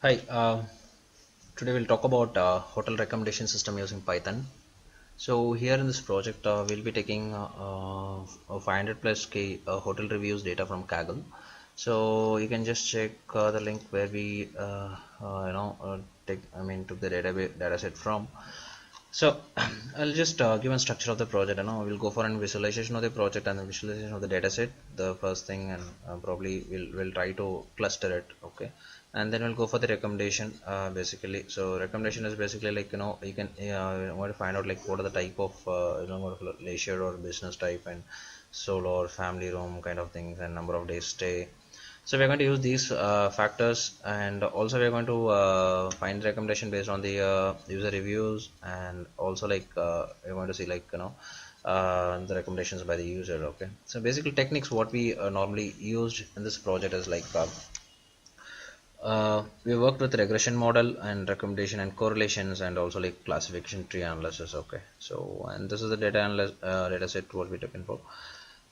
Hi, today we'll talk about hotel recommendation system using Python. So here in this project, we'll be taking 500 plus K hotel reviews data from Kaggle. So you can just check the link where we took the data set from. So I'll just give a structure of the project. We'll go for a visualization of the project and the visualization of the data set, the first thing, and probably we'll try to cluster it. Okay, and then we'll go for the recommendation. Basically, so recommendation is basically like you can want to find out like what are the type of what are leisure or business type and solo or family room kind of things and number of days stay. So we're going to use these factors, and also we're going to find recommendation based on the user reviews, and also like we're going to see like the recommendations by the user. Okay, so basically techniques what we normally used in this project is like we worked with regression model and recommendation and correlations, and also like classification tree analysis. Okay, so and this is the data set what we're looking for,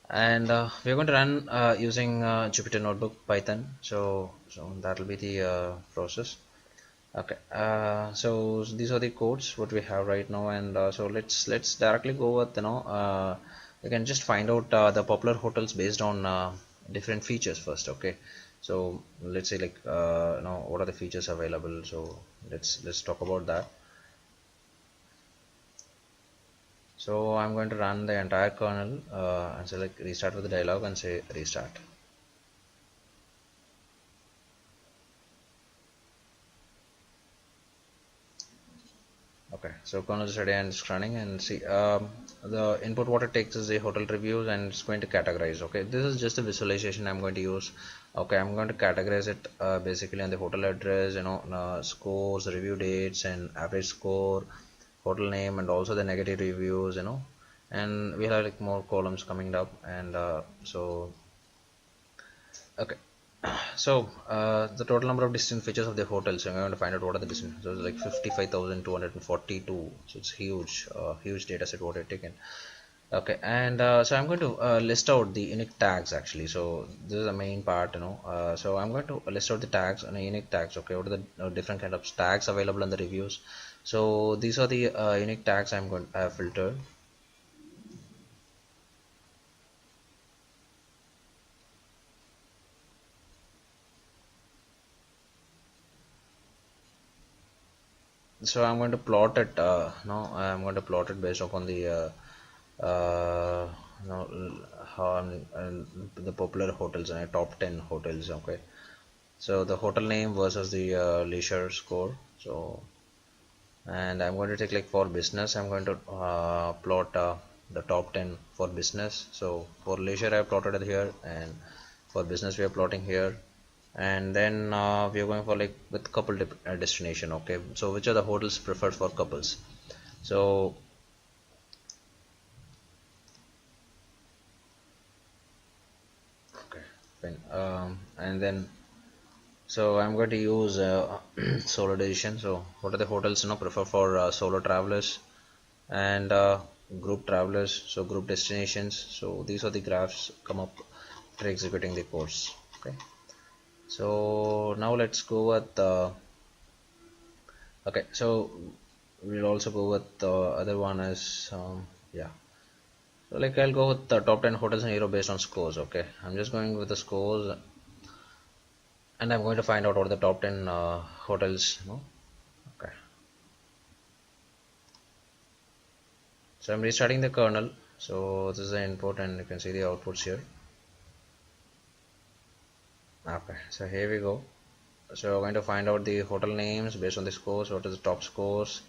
and we're going to run using Jupyter Notebook Python. So that will be the process. Okay, so these are the codes what we have right now, and so let's directly go with we can just find out the popular hotels based on different features first. Okay, so let's say like what are the features available. So let's talk about that. So I'm going to run the entire kernel and select restart with the dialog and say restart. Okay, so kernel is ready and it's running, and see the input what it takes is the hotel reviews and it's going to categorize. Okay, this is just a visualization I'm going to use. Okay, I'm going to categorize it basically on the hotel address, scores, review dates, and average score, hotel name, and also the negative reviews, and we have like more columns coming up, and okay. So the total number of distinct features of the hotel, so I'm going to find out what are the distinct. So it's like 55,242. So it's huge, huge data set what I've taken. Okay, and so I'm going to list out the unique tags actually. So this is the main part, so I'm going to list out the tags and the unique tags. Okay, what are the different kind of tags available in the reviews? So these are the unique tags I'm going to have filtered. So I'm going to plot it. No, I'm going to plot it based upon the how the popular hotels and top 10 hotels. Okay, so the hotel name versus the leisure score. So, and I'm going to take like for business, I'm going to plot the top 10 for business. So for leisure I plotted it here, and for business we are plotting here, and then we are going for like with couple destination. Okay, so which are the hotels preferred for couples? So okay, fine. And then so I'm going to use solo decision. So what are the hotels prefer for solo travelers and group travelers? So group destinations. So these are the graphs come up after executing the course. Okay, so now let's go with okay, so we'll also go with the other one is yeah, so like I'll go with the top 10 hotels in Europe based on scores. Okay, I'm just going with the scores, and I'm going to find out what are the top 10 hotels. Okay, so I'm restarting the kernel. So this is the input, and you can see the outputs here. Okay, so here we go. So we're going to find out the hotel names based on the scores. What is the top scores?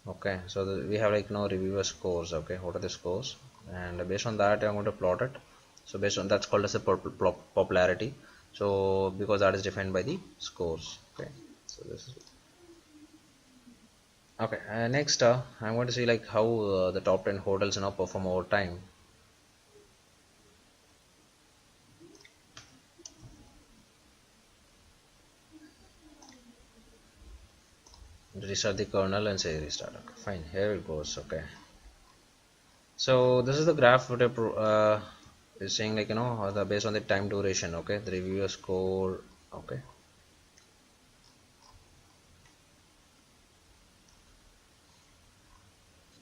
Okay, so we have like reviewer scores. Okay, what are the scores? And based on that I'm going to plot it. So based on that's called as a popularity. So because that is defined by the scores. Okay, so this is okay. Next I'm going to see like how the top 10 hotels perform over time. Restart the kernel and say restart. Okay, fine, here it goes. Okay, so this is the graph what is saying like the based on the time duration. Okay, the reviewer score. Okay,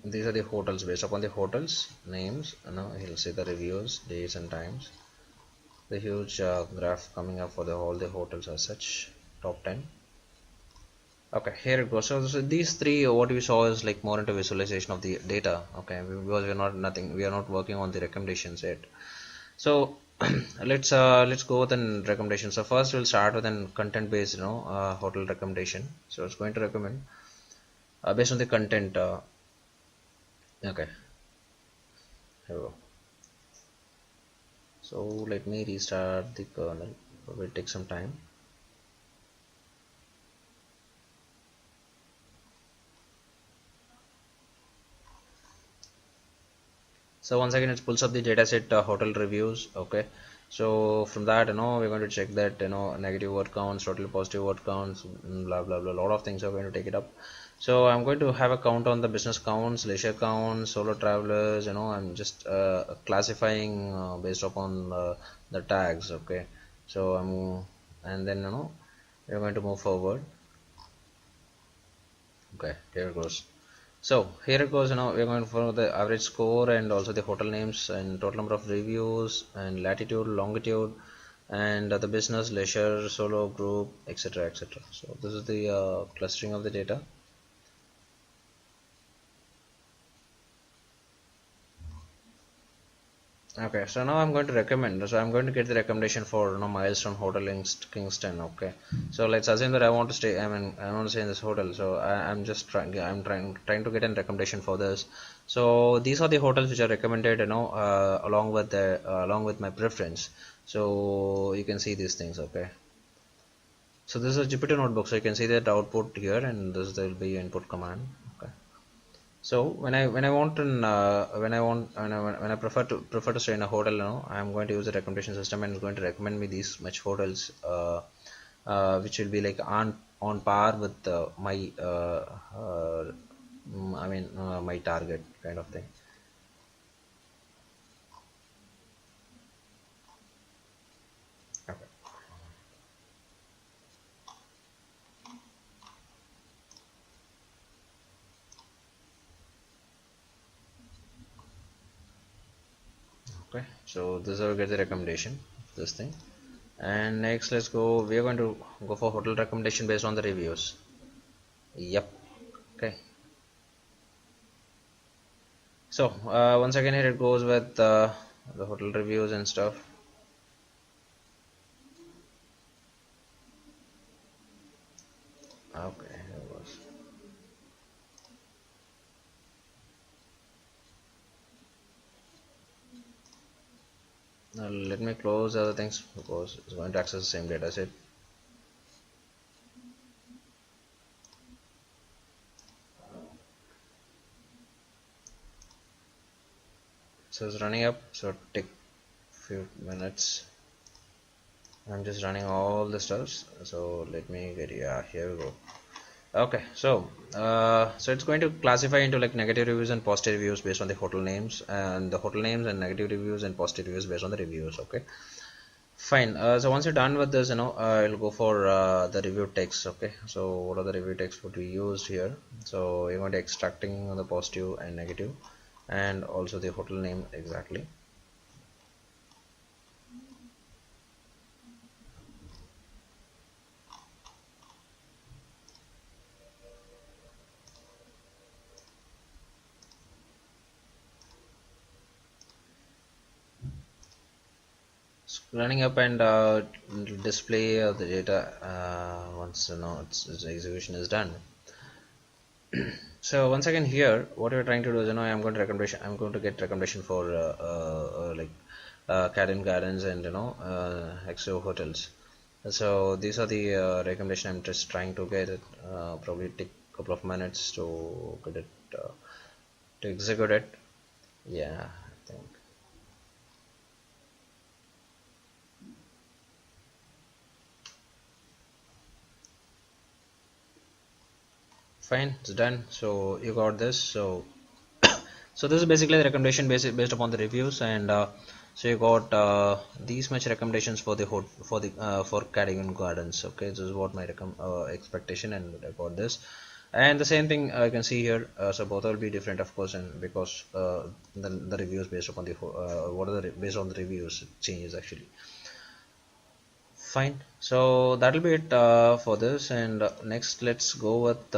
these are the hotels. Based upon the hotels names, he'll say the reviews, dates and times. The huge graph coming up for all the hotels as such, top 10. Okay, here it goes. So these three, what we saw is like more into visualization of the data. Okay, because we are not working on the recommendations yet. So let's go with an recommendation. So first we'll start with an content based hotel recommendation. So it's going to recommend based on the content. Okay, here we go. So let me restart the kernel. It will take some time. So once again it pulls up the dataset hotel reviews. Okay, so from that we're going to check that negative word counts, total positive word counts, blah blah blah, a lot of things are going to take it up. So I'm going to have a count on the business counts, leisure counts, solo travelers. I'm just classifying based upon the tags. Okay, so and then we're going to move forward. Okay, here it goes. So here it goes. We're going for the average score and also the hotel names and total number of reviews and latitude, longitude, and the business, leisure, solo, group, etc., etc. So this is the clustering of the data. Okay, so now I'm going to recommend. So I'm going to get the recommendation for Milestone Hotel in Kingston. Okay, so let's assume that I want to stay. I want to stay in this hotel. So I'm just trying. I'm trying to get a recommendation for this. So these are the hotels which are recommended. Along with my preference. So you can see these things. Okay. So this is a Jupyter notebook. So you can see that output here, and this will be input command. Okay. So when I want when I prefer to stay in a hotel, I'm going to use the recommendation system and it's going to recommend me these much hotels which will be like on par with my my target kind of thing. Okay. Okay, so this will get the recommendation, this thing. And next let's go, we are going to go for hotel recommendation based on the reviews. Yep. Okay, so once again here it goes with the hotel reviews and stuff. Okay, here it goes. Now let me close other things because it's going to access the same data set. So it's running up, so take few minutes. I'm just running all the stuffs, so let me get, yeah, here we go. Okay, so so it's going to classify into like negative reviews and positive reviews based on the hotel names, and the hotel names, and negative reviews and positive reviews based on the reviews. Okay, fine. So once you're done with this, I'll go for the review text. Okay, so what are the review text what we used here? So you're going to extracting the positive and negative and also the hotel name exactly. Running up and display the data once its execution is done. So once again here what we're trying to do is I'm going to get recommendation for like Cadden Gardens and Exo hotels. So these are the recommendation I'm just trying to get it. Probably take a couple of minutes to get it to execute it. Yeah, I think. Fine, it's done. So you got this. So so this is basically the recommendation based upon the reviews, and so you got these much recommendations for the for Cadden Gardens. Okay, this is what my expectation, and I got this. And the same thing I can see here. So both will be different, of course, and because the reviews based upon the what are the based on the reviews changes actually. Fine. So that'll be it for this, and next let's go with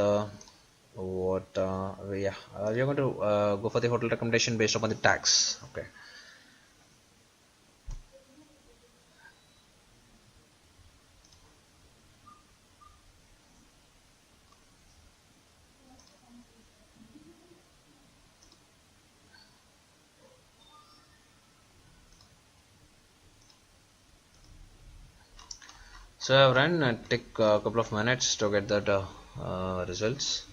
what yeah we're going to go for the hotel recommendation based upon the tax. Okay. So I've run take a couple of minutes to get that results.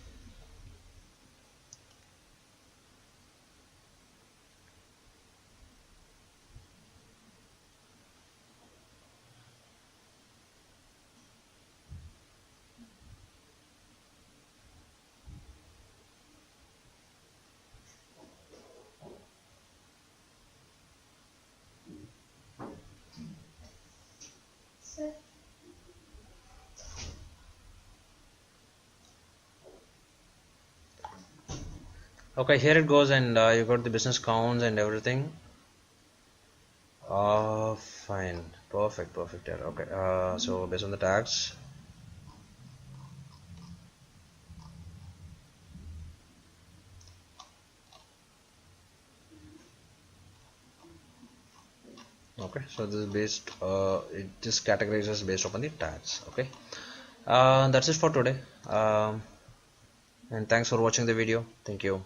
Okay, here it goes, and you got the business counts and everything. Fine, perfect. Yeah. Okay. So based on the tax. Okay, so this is based it just categorizes based upon the tags. Okay, that's it for today, and thanks for watching the video. Thank you.